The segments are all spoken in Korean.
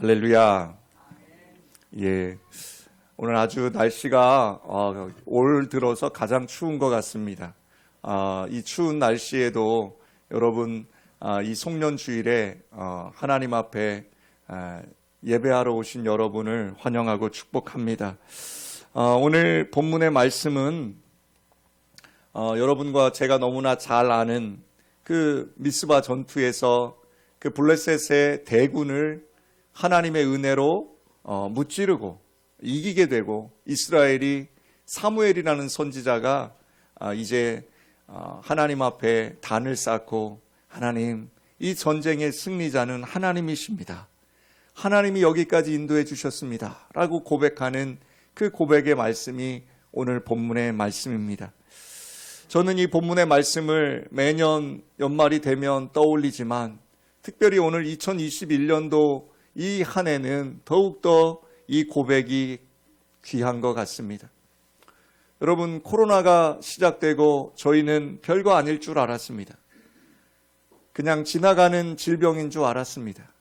할렐루야. 예. 오늘 아주 날씨가 올 들어서 가장 추운 것 같습니다. 이 추운 날씨에도 여러분 이 송년주일에 하나님 앞에 예배하러 오신 여러분을 환영하고 축복합니다. 오늘 본문의 말씀은 여러분과 제가 너무나 잘 아는 그 미스바 전투에서 그 블레셋의 대군을 하나님의 은혜로 무찌르고 이기게 되고 이스라엘이 사무엘이라는 선지자가 이제 하나님 앞에 단을 쌓고 하나님, 이 전쟁의 승리자는 하나님이십니다. 하나님이 여기까지 인도해 주셨습니다. 라고 고백하는 그 고백의 말씀이 오늘 본문의 말씀입니다. 저는 이 본문의 말씀을 매년 연말이 되면 떠올리지만 특별히 오늘 2021년도 이 한 해는 더욱더 이 고백이 귀한 것 같습니다. 여러분, 코로나가 시작되고 저희는 별거 아닐 줄 알았습니다. 그냥 지나가는 질병인 줄 알았습니다.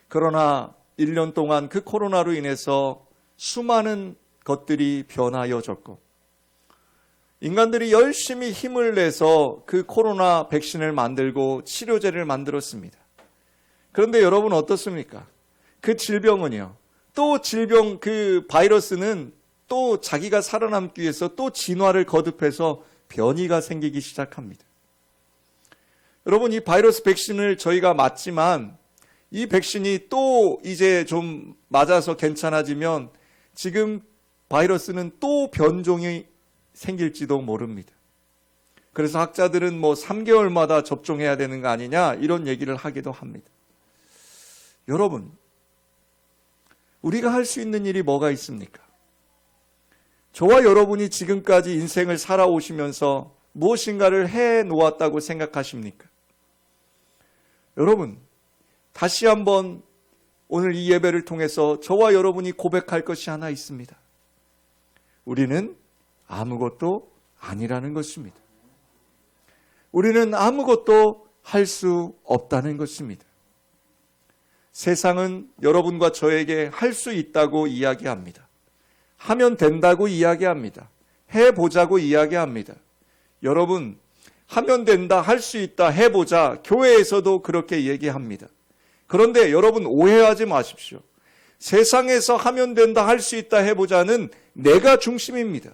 그러나 1년 동안 그 코로나로 인해서 수많은 것들이 변하여졌고 인간들이 열심히 힘을 내서 그 코로나 백신을 만들고 치료제를 만들었습니다. 그런데 여러분 어떻습니까? 그 질병은요, 또 질병 그 바이러스는 또 자기가 살아남기 위해서 또 진화를 거듭해서 변이가 생기기 시작합니다. 여러분, 이 바이러스 백신을 저희가 맞지만 이 백신이 또 이제 좀 맞아서 괜찮아지면 지금 바이러스는 또 변종이 생길지도 모릅니다. 그래서 학자들은 3개월마다 접종해야 되는 거 아니냐 이런 얘기를 하기도 합니다. 여러분, 우리가 할 수 있는 일이 뭐가 있습니까? 저와 여러분이 지금까지 인생을 살아오시면서 무엇인가를 해 놓았다고 생각하십니까? 여러분, 다시 한번 오늘 이 예배를 통해서 저와 여러분이 고백할 것이 하나 있습니다. 우리는 아무것도 아니라는 것입니다. 우리는 아무것도 할 수 없다는 것입니다. 세상은 여러분과 저에게 할 수 있다고 이야기합니다. 하면 된다고 이야기합니다. 해보자고 이야기합니다. 여러분, 하면 된다, 할 수 있다, 해보자, 교회에서도 그렇게 얘기합니다. 그런데 여러분 오해하지 마십시오. 세상에서 하면 된다, 할 수 있다, 해보자는 내가 중심입니다.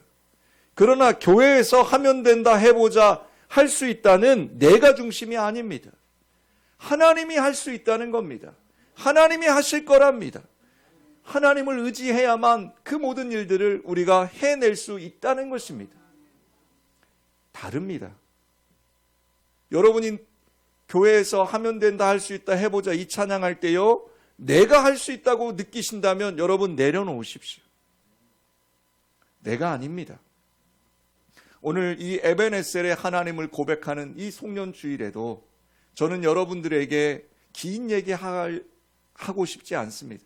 그러나 교회에서 하면 된다, 해보자, 할 수 있다는 내가 중심이 아닙니다. 하나님이 할 수 있다는 겁니다. 하나님이 하실 거랍니다. 하나님을 의지해야만 그 모든 일들을 우리가 해낼 수 있다는 것입니다. 다릅니다. 여러분이 교회에서 하면 된다, 할 수 있다, 해보자 이 찬양할 때요, 내가 할 수 있다고 느끼신다면 여러분 내려놓으십시오. 내가 아닙니다. 오늘 이 에벤에셀의 하나님을 고백하는 이 송년주일에도 저는 여러분들에게 긴 얘기 하고 싶지 않습니다.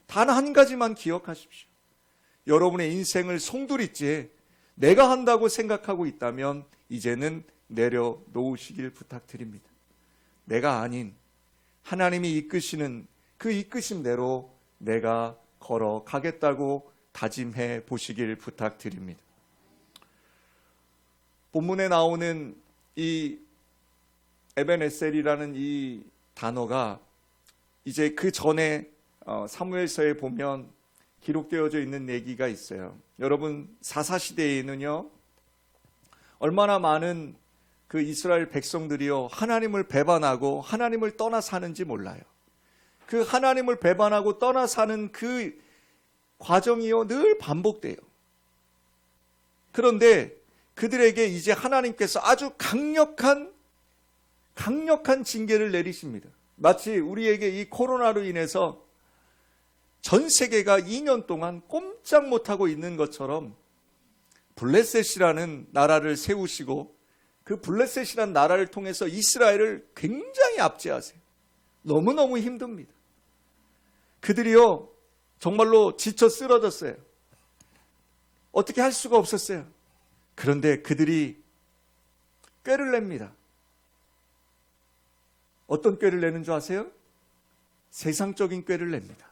단 한 가지만 기억하십시오. 여러분의 인생을 송두리째 내가 한다고 생각하고 있다면 이제는 내려놓으시길 부탁드립니다. 내가 아닌 하나님이 이끄시는 그 이끄심대로 내가 걸어가겠다고 다짐해 보시길 부탁드립니다. 본문에 나오는 이 에벤에셀이라는 이 단어가 이제 그 전에 사무엘서에 보면 기록되어져 있는 얘기가 있어요. 여러분, 사사시대에는요, 얼마나 많은 그 이스라엘 백성들이요, 하나님을 배반하고 하나님을 떠나 사는지 몰라요. 그 하나님을 배반하고 떠나 사는 그 과정이요, 늘 반복돼요. 그런데 그들에게 이제 하나님께서 아주 강력한 징계를 내리십니다. 마치 우리에게 이 코로나로 인해서 전 세계가 2년 동안 꼼짝 못하고 있는 것처럼 블레셋이라는 나라를 세우시고 그 블레셋이라는 나라를 통해서 이스라엘을 굉장히 압제하세요. 너무너무 힘듭니다. 그들이요, 정말로 지쳐 쓰러졌어요. 어떻게 할 수가 없었어요. 그런데 그들이 꾀를 냅니다. 어떤 꾀를 내는 줄 아세요? 세상적인 꾀를 냅니다.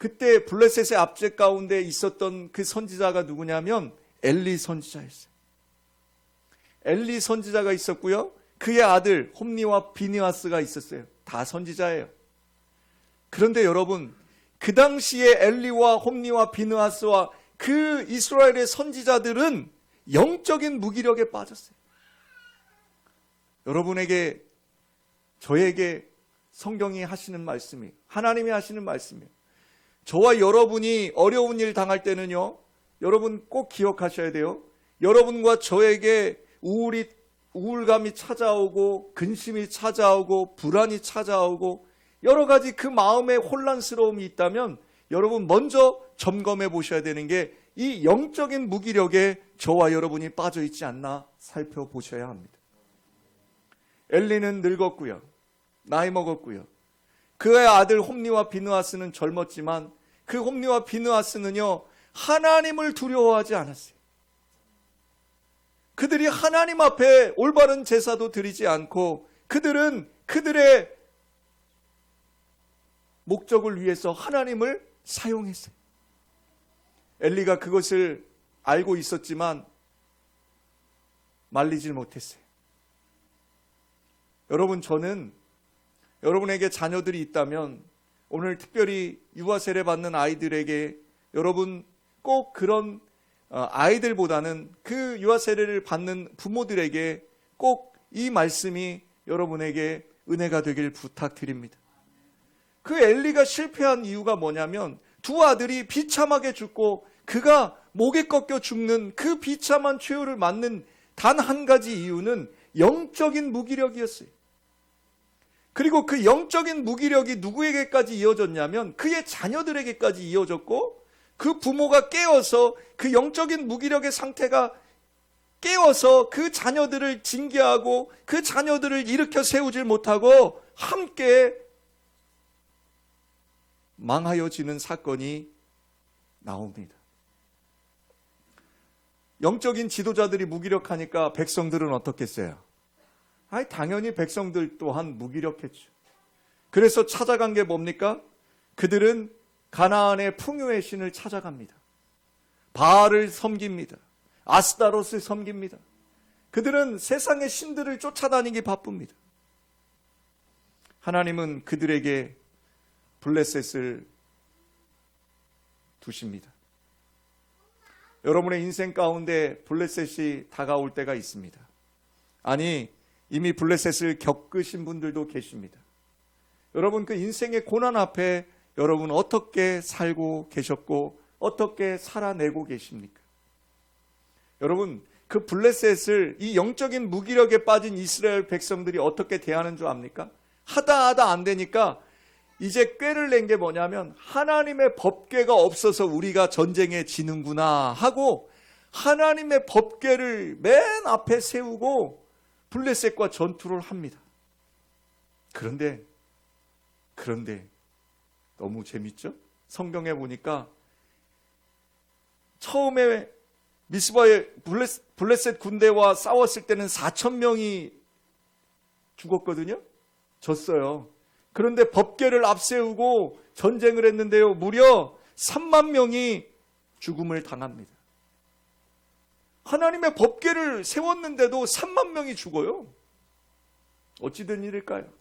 그때 블레셋의 압제 가운데 있었던 그 선지자가 누구냐면 엘리 선지자였어요. 엘리 선지자가 있었고요. 그의 아들 홈니와 비느하스가 있었어요. 다 선지자예요. 그런데 여러분, 그 당시에 엘리와 홈니와 비느하스와 그 이스라엘의 선지자들은 영적인 무기력에 빠졌어요. 여러분에게, 저에게 성경이 하시는 말씀이, 하나님이 하시는 말씀이에요. 저와 여러분이 어려운 일 당할 때는요, 여러분 꼭 기억하셔야 돼요. 여러분과 저에게 우울감이 찾아오고 근심이 찾아오고 불안이 찾아오고 여러 가지 그 마음의 혼란스러움이 있다면 여러분 먼저 점검해 보셔야 되는 게 이 영적인 무기력에 저와 여러분이 빠져 있지 않나 살펴보셔야 합니다. 엘리는 늙었고요. 나이 먹었고요. 그의 아들 홈니와 비느하스는 젊었지만 그 홈니와 비느하스는요, 하나님을 두려워하지 않았어요. 그들이 하나님 앞에 올바른 제사도 드리지 않고 그들은 그들의 목적을 위해서 하나님을 사용했어요. 엘리가 그것을 알고 있었지만 말리질 못했어요. 여러분, 저는 여러분에게 자녀들이 있다면 오늘 특별히 유아 세례 받는 아이들에게 여러분 꼭 그런 아이들보다는 그 유아 세례를 받는 부모들에게 꼭 이 말씀이 여러분에게 은혜가 되길 부탁드립니다. 그 엘리가 실패한 이유가 뭐냐면 두 아들이 비참하게 죽고 그가 목에 꺾여 죽는 그 비참한 최후를 맞는 단 한 가지 이유는 영적인 무기력이었어요. 그리고 그 영적인 무기력이 누구에게까지 이어졌냐면 그의 자녀들에게까지 이어졌고 그 부모가 깨어서 그 영적인 무기력의 상태가 깨어서 그 자녀들을 징계하고 그 자녀들을 일으켜 세우질 못하고 함께 망하여지는 사건이 나옵니다. 영적인 지도자들이 무기력하니까 백성들은 어떻겠어요? 당연히 백성들 또한 무기력했죠. 그래서 찾아간 게 뭡니까? 그들은 가나안의 풍요의 신을 찾아갑니다. 바알을 섬깁니다. 아스타롯을 섬깁니다. 그들은 세상의 신들을 쫓아다니기 바쁩니다. 하나님은 그들에게 블레셋을 두십니다. 여러분의 인생 가운데 블레셋이 다가올 때가 있습니다. 아니, 이미 블레셋을 겪으신 분들도 계십니다. 여러분, 그 인생의 고난 앞에 여러분 어떻게 살고 계셨고 어떻게 살아내고 계십니까? 여러분, 그 블레셋을, 이 영적인 무기력에 빠진 이스라엘 백성들이 어떻게 대하는 줄 압니까? 하다 안 되니까 이제 꾀를 낸 게 뭐냐면 하나님의 법궤가 없어서 우리가 전쟁에 지는구나 하고 하나님의 법궤를 맨 앞에 세우고 블레셋과 전투를 합니다. 그런데 너무 재밌죠? 성경에 보니까 처음에 미스바의 블레셋 군대와 싸웠을 때는 4,000명이 죽었거든요. 졌어요. 그런데 법궤를 앞세우고 전쟁을 했는데요, 무려 3만 명이 죽음을 당합니다. 하나님의 법궤를 세웠는데도 3만 명이 죽어요. 어찌 된 일일까요?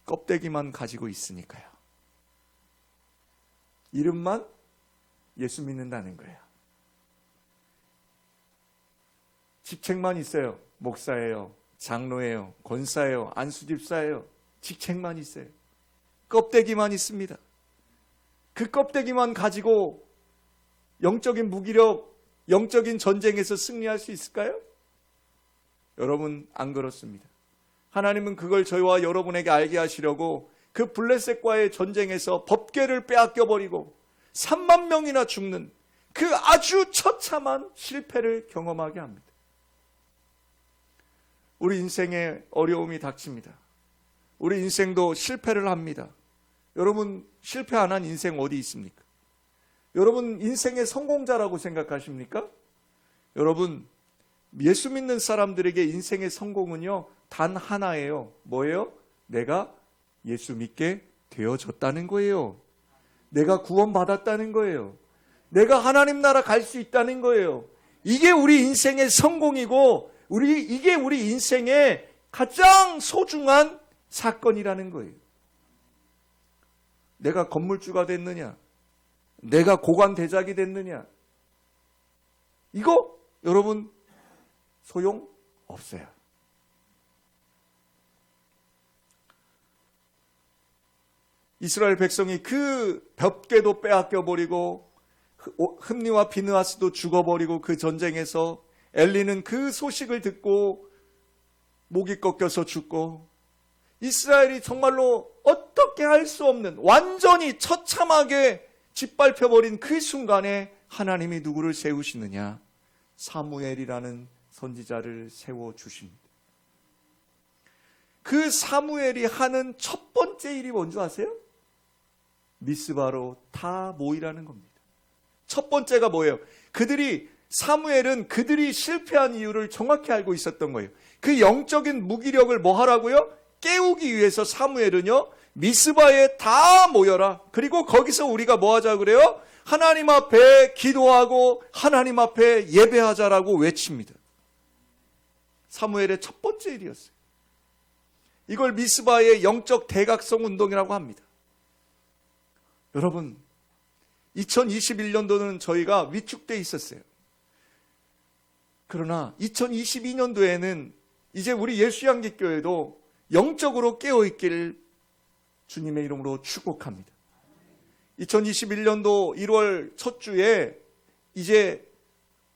껍데기만 가지고 있으니까요. 이름만 예수 믿는다는 거예요. 직책만 있어요. 목사예요, 장로예요, 권사예요, 안수집사예요. 직책만 있어요. 껍데기만 있습니다. 그 껍데기만 가지고 영적인 무기력, 영적인 전쟁에서 승리할 수 있을까요? 여러분, 안 그렇습니다. 하나님은 그걸 저희와 여러분에게 알게 하시려고 그 블레셋과의 전쟁에서 법궤를 빼앗겨버리고 3만 명이나 죽는 그 아주 처참한 실패를 경험하게 합니다. 우리 인생에 어려움이 닥칩니다. 우리 인생도 실패를 합니다. 여러분, 실패 안 한 인생 어디 있습니까? 여러분, 인생의 성공자라고 생각하십니까? 여러분, 예수 믿는 사람들에게 인생의 성공은요, 단 하나예요. 뭐예요? 내가 예수 믿게 되어졌다는 거예요. 내가 구원받았다는 거예요. 내가 하나님 나라 갈 수 있다는 거예요. 이게 우리 인생의 성공이고 이게 우리 인생의 가장 소중한 사건이라는 거예요. 내가 건물주가 됐느냐? 내가 고관 대작이 됐느냐? 이거 여러분 소용 없어요. 이스라엘 백성이 그 벽궤도 빼앗겨 버리고 흠니와 비느하스도 죽어버리고 그 전쟁에서 엘리는 그 소식을 듣고 목이 꺾여서 죽고 이스라엘이 정말로 어떻게 할 수 없는 완전히 처참하게 짓밟혀버린 그 순간에 하나님이 누구를 세우시느냐? 사무엘이라는 선지자를 세워주십니다. 그 사무엘이 하는 첫 번째 일이 뭔지 아세요? 미스바로 다 모이라는 겁니다. 첫 번째가 뭐예요? 사무엘은 그들이 실패한 이유를 정확히 알고 있었던 거예요. 그 영적인 무기력을 뭐 하라고요? 깨우기 위해서 사무엘은요, 미스바에 다 모여라. 그리고 거기서 우리가 뭐 하자 그래요? 하나님 앞에 기도하고 하나님 앞에 예배하자라고 외칩니다. 사무엘의 첫 번째 일이었어요. 이걸 미스바의 영적 대각성 운동이라고 합니다. 여러분, 2021년도는 저희가 위축돼 있었어요. 그러나 2022년도에는 이제 우리 예수양기교회도 영적으로 깨어있기를 주님의 이름으로 축복합니다. 2021년도 1월 첫 주에 이제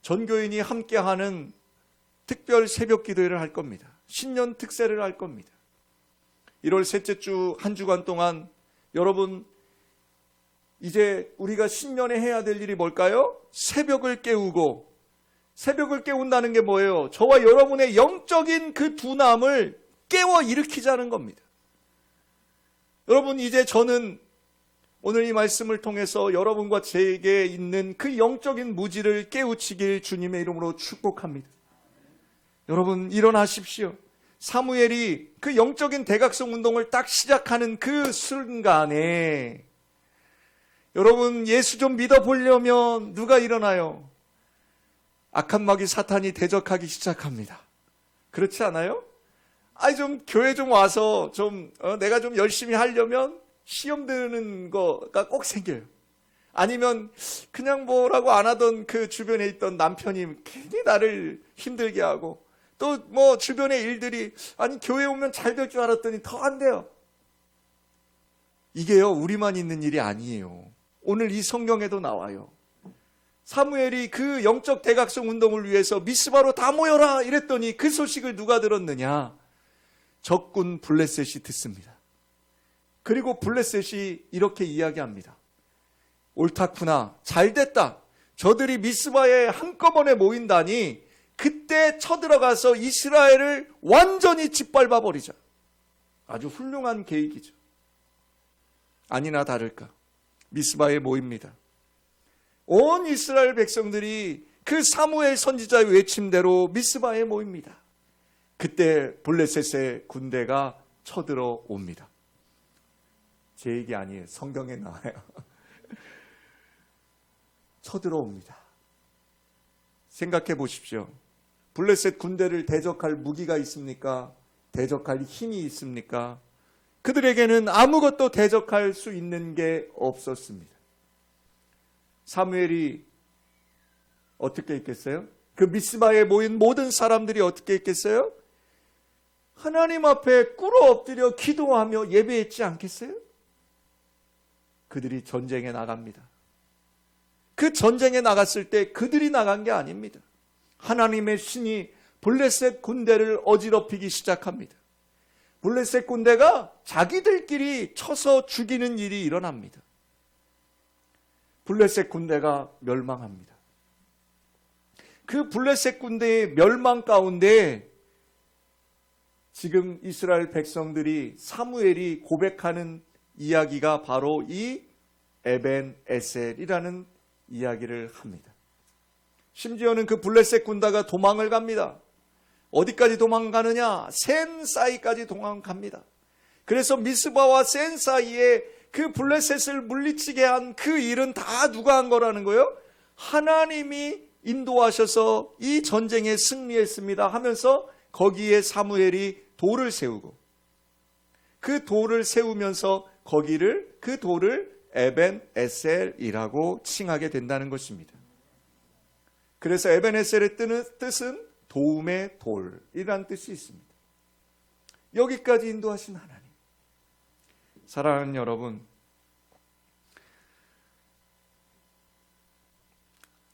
전교인이 함께하는 특별 새벽 기도회를 할 겁니다. 신년 특세를 할 겁니다. 1월 셋째 주 한 주간 동안 여러분 이제 우리가 신년에 해야 될 일이 뭘까요? 새벽을 깨우고, 새벽을 깨운다는 게 뭐예요? 저와 여러분의 영적인 그 둔함을 깨워 일으키자는 겁니다. 여러분, 이제 저는 오늘 이 말씀을 통해서 여러분과 제게 있는 그 영적인 무지를 깨우치길 주님의 이름으로 축복합니다. 여러분, 일어나십시오. 사무엘이 그 영적인 대각성 운동을 딱 시작하는 그 순간에 여러분, 예수 좀 믿어보려면 누가 일어나요? 악한 마귀 사탄이 대적하기 시작합니다. 그렇지 않아요? 좀 교회 좀 와서 내가 좀 열심히 하려면 시험 드는 거가 꼭 생겨요. 아니면 그냥 뭐라고 안 하던 그 주변에 있던 남편이 괜히 나를 힘들게 하고, 또 뭐 주변의 일들이 교회 오면 잘 될 줄 알았더니 더 안 돼요. 이게요, 우리만 있는 일이 아니에요. 오늘 이 성경에도 나와요. 사무엘이 그 영적 대각성 운동을 위해서 미스바로 다 모여라 이랬더니 그 소식을 누가 들었느냐? 적군 블레셋이 듣습니다. 그리고 블레셋이 이렇게 이야기합니다. 옳다구나, 잘됐다. 저들이 미스바에 한꺼번에 모인다니 그때 쳐들어가서 이스라엘을 완전히 짓밟아 버리자. 아주 훌륭한 계획이죠. 아니나 다를까 미스바에 모입니다. 온 이스라엘 백성들이 그 사무엘 선지자의 외침대로 미스바에 모입니다. 그때 블레셋의 군대가 쳐들어옵니다. 제 얘기 아니에요. 성경에 나와요. 쳐들어옵니다. 생각해 보십시오. 블레셋 군대를 대적할 무기가 있습니까? 대적할 힘이 있습니까? 그들에게는 아무것도 대적할 수 있는 게 없었습니다. 사무엘이 어떻게 했겠어요? 그 미스바에 모인 모든 사람들이 어떻게 했겠어요? 하나님 앞에 꿇어 엎드려 기도하며 예배했지 않겠어요? 그들이 전쟁에 나갑니다. 그 전쟁에 나갔을 때 그들이 나간 게 아닙니다. 하나님의 신이 블레셋 군대를 어지럽히기 시작합니다. 블레셋 군대가 자기들끼리 쳐서 죽이는 일이 일어납니다. 블레셋 군대가 멸망합니다. 그 블레셋 군대의 멸망 가운데 지금 이스라엘 백성들이 사무엘이 고백하는 이야기가 바로 이 에벤 에셀이라는 이야기를 합니다. 심지어는 그 블레셋 군대가 도망을 갑니다. 어디까지 도망가느냐? 센 사이까지 도망갑니다. 그래서 미스바와 센 사이에 그 블레셋을 물리치게 한 그 일은 다 누가 한 거라는 거예요? 하나님이 인도하셔서 이 전쟁에 승리했습니다 하면서 거기에 사무엘이 돌을 세우고 그 돌을 세우면서 그 돌을 에벤 에셀이라고 칭하게 된다는 것입니다. 그래서 에벤 에셀의 뜻은 도움의 돌이라는 뜻이 있습니다. 여기까지 인도하신 하나님. 사랑하는 여러분,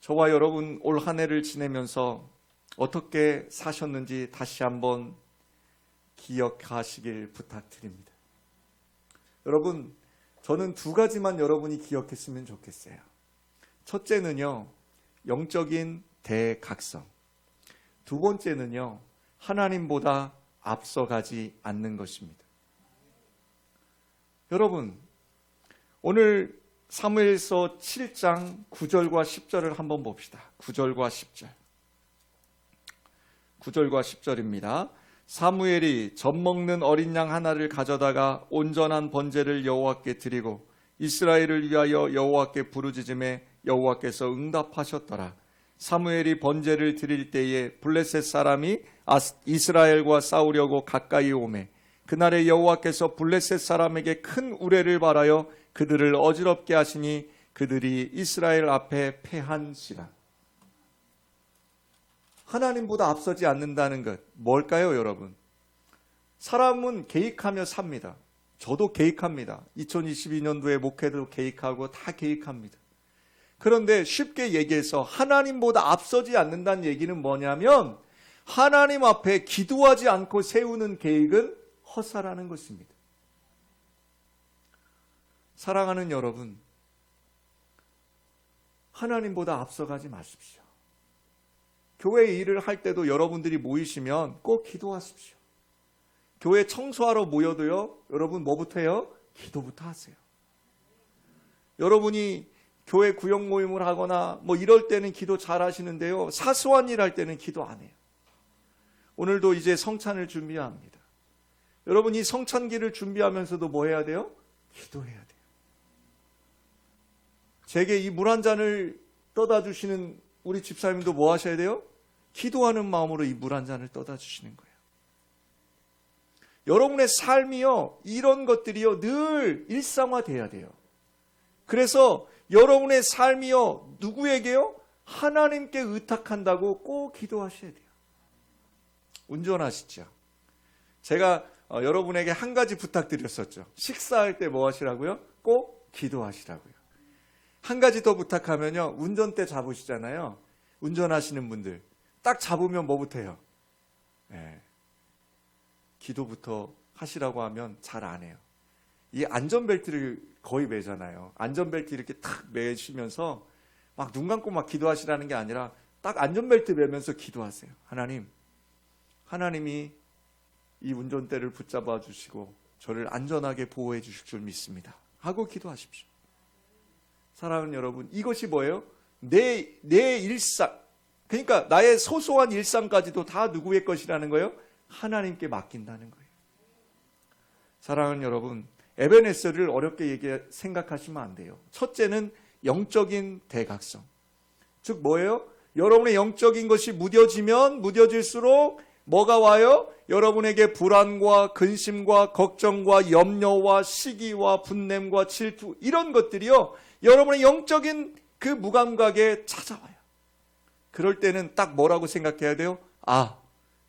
저와 여러분 올 한 해를 지내면서 어떻게 사셨는지 다시 한번 기억하시길 부탁드립니다. 여러분, 저는 두 가지만 여러분이 기억했으면 좋겠어요. 첫째는요, 영적인 대각성. 두 번째는요, 하나님보다 앞서가지 않는 것입니다. 여러분, 오늘 사무엘서 7장 9절과 10절을 한번 봅시다. 9절과 10절. 9절과 10절입니다. 사무엘이 젖 먹는 어린 양 하나를 가져다가 온전한 번제를 여호와께 드리고 이스라엘을 위하여 여호와께 부르짖음에 여호와께서 응답하셨더라. 사무엘이 번제를 드릴 때에 블레셋 사람이 이스라엘과 싸우려고 가까이 오매 그날에 여호와께서 블레셋 사람에게 큰 우레를 발하여 그들을 어지럽게 하시니 그들이 이스라엘 앞에 패한시라. 하나님보다 앞서지 않는다는 것 뭘까요, 여러분? 사람은 계획하며 삽니다. 저도 계획합니다. 2022년도에 목회도 계획하고 다 계획합니다. 그런데 쉽게 얘기해서 하나님보다 앞서지 않는다는 얘기는 뭐냐면 하나님 앞에 기도하지 않고 세우는 계획은 헛살하는 것입니다. 사랑하는 여러분, 하나님보다 앞서가지 마십시오. 교회 일을 할 때도 여러분들이 모이시면 꼭 기도하십시오. 교회 청소하러 모여도요, 여러분 뭐부터 해요? 기도부터 하세요. 여러분이 교회 구역 모임을 하거나 뭐 이럴 때는 기도 잘 하시는데요, 사소한 일 할 때는 기도 안 해요. 오늘도 이제 성찬을 준비해야 합니다. 여러분 이 성찬기를 준비하면서도 뭐 해야 돼요? 기도해야 돼요. 제게 이 물 한 잔을 떠다 주시는 우리 집사님도 뭐 하셔야 돼요? 기도하는 마음으로 이 물 한 잔을 떠다 주시는 거예요. 여러분의 삶이요, 이런 것들이요, 늘 일상화돼야 돼요. 그래서 여러분의 삶이요, 누구에게요? 하나님께 의탁한다고 꼭 기도하셔야 돼요. 운전하시죠. 제가 여러분에게 한 가지 부탁드렸었죠. 식사할 때 뭐 하시라고요? 꼭 기도하시라고요. 한 가지 더 부탁하면요, 운전대 잡으시잖아요. 운전하시는 분들 딱 잡으면 뭐부터 해요? 기도부터 하시라고 하면 잘 안 해요. 이 안전벨트를 거의 매잖아요. 안전벨트 이렇게 탁 매시면서 막 눈 감고 막 기도하시라는 게 아니라 딱 안전벨트 매면서 기도하세요. 하나님이 이 운전대를 붙잡아 주시고 저를 안전하게 보호해 주실 줄 믿습니다 하고 기도하십시오. 사랑하는 여러분, 이것이 뭐예요? 내 일상, 그러니까 나의 소소한 일상까지도 다 누구의 것이라는 거예요? 하나님께 맡긴다는 거예요. 사랑하는 여러분, 에벤에셀을 어렵게 생각하시면 안 돼요. 첫째는 영적인 대각성. 즉 뭐예요? 여러분의 영적인 것이 무뎌지면 무뎌질수록 뭐가 와요? 여러분에게 불안과 근심과 걱정과 염려와 시기와 분냄과 질투, 이런 것들이요, 여러분의 영적인 그 무감각에 찾아와요. 그럴 때는 딱 뭐라고 생각해야 돼요? 아,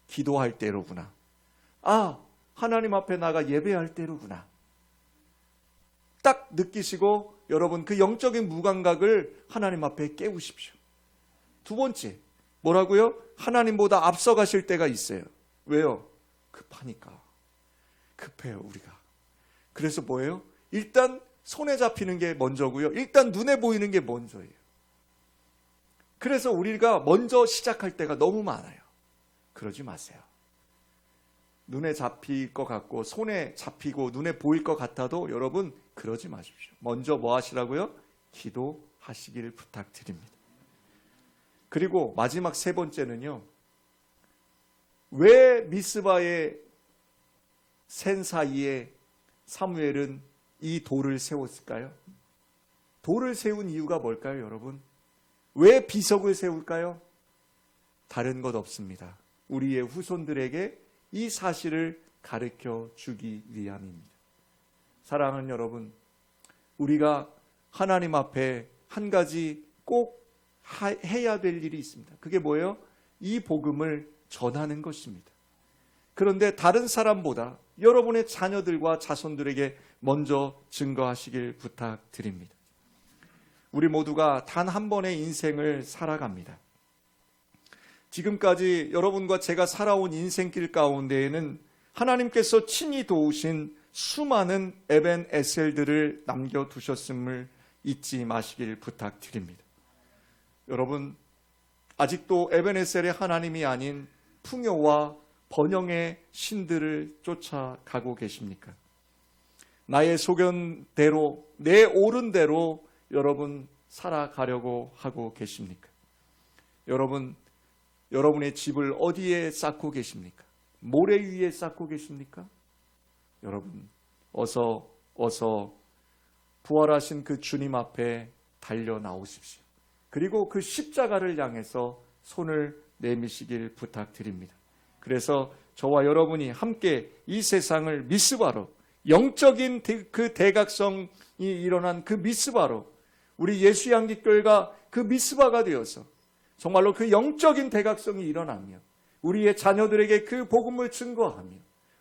기도할 때로구나. 아, 하나님 앞에 나가 예배할 때로구나. 딱 느끼시고 여러분 그 영적인 무감각을 하나님 앞에 깨우십시오. 두 번째, 뭐라고요? 하나님보다 앞서가실 때가 있어요. 왜요? 급하니까. 급해요, 우리가. 그래서 뭐예요? 일단 손에 잡히는 게 먼저고요. 일단 눈에 보이는 게 먼저예요. 그래서 우리가 먼저 시작할 때가 너무 많아요. 그러지 마세요. 눈에 잡힐 것 같고 손에 잡히고 눈에 보일 것 같아도 여러분 그러지 마십시오. 먼저 뭐 하시라고요? 기도하시길 부탁드립니다. 그리고 마지막 세 번째는요, 왜 미스바의 센 사이에 사무엘은 이 돌을 세웠을까요? 돌을 세운 이유가 뭘까요, 여러분? 왜 비석을 세울까요? 다른 것 없습니다. 우리의 후손들에게 이 사실을 가르쳐 주기 위함입니다. 사랑하는 여러분, 우리가 하나님 앞에 한 가지 꼭 해야 될 일이 있습니다. 그게 뭐예요? 이 복음을 전하는 것입니다. 그런데 다른 사람보다 여러분의 자녀들과 자손들에게 먼저 증거하시길 부탁드립니다. 우리 모두가 단 한 번의 인생을 살아갑니다. 지금까지 여러분과 제가 살아온 인생길 가운데에는 하나님께서 친히 도우신 수많은 에벤에셀들을 남겨두셨음을 잊지 마시길 부탁드립니다. 여러분, 아직도 에벤에셀의 하나님이 아닌 풍요와 번영의 신들을 쫓아가고 계십니까? 나의 소견대로, 내 옳은 대로 여러분 살아가려고 하고 계십니까? 여러분, 여러분의 집을 어디에 쌓고 계십니까? 모래 위에 쌓고 계십니까? 여러분, 어서 부활하신 그 주님 앞에 달려 나오십시오. 그리고 그 십자가를 향해서 손을 내미시길 부탁드립니다. 그래서 저와 여러분이 함께 이 세상을 미스바로, 영적인 그 대각성이 일어난 그 미스바로, 우리 예수양기교회가 그 미스바가 되어서 정말로 그 영적인 대각성이 일어나며 우리의 자녀들에게 그 복음을 증거하며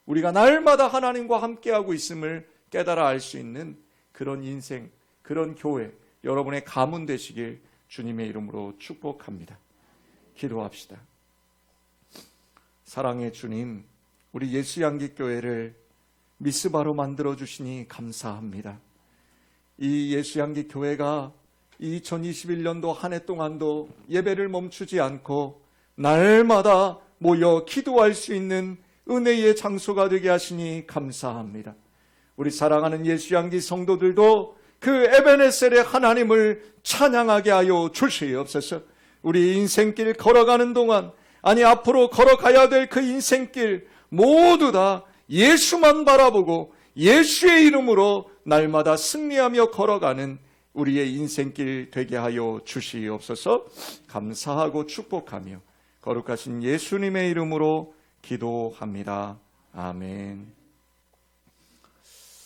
우리가 날마다 하나님과 함께하고 있음을 깨달아 알 수 있는 그런 인생, 그런 교회, 여러분의 가문 되시길 주님의 이름으로 축복합니다. 기도합시다. 사랑의 주님, 우리 예수양기교회를 미스바로 만들어주시니 감사합니다. 이 예수양기교회가 2021년도 한 해 동안도 예배를 멈추지 않고 날마다 모여 기도할 수 있는 은혜의 장소가 되게 하시니 감사합니다. 우리 사랑하는 예수양기 성도들도 그 에베네셀의 하나님을 찬양하게 하여 주시옵소서. 우리 인생길 걸어가는 동안, 아니 앞으로 걸어가야 될 그 인생길 모두 다 예수만 바라보고 예수의 이름으로 날마다 승리하며 걸어가는 우리의 인생길 되게 하여 주시옵소서. 감사하고 축복하며 거룩하신 예수님의 이름으로 기도합니다. 아멘.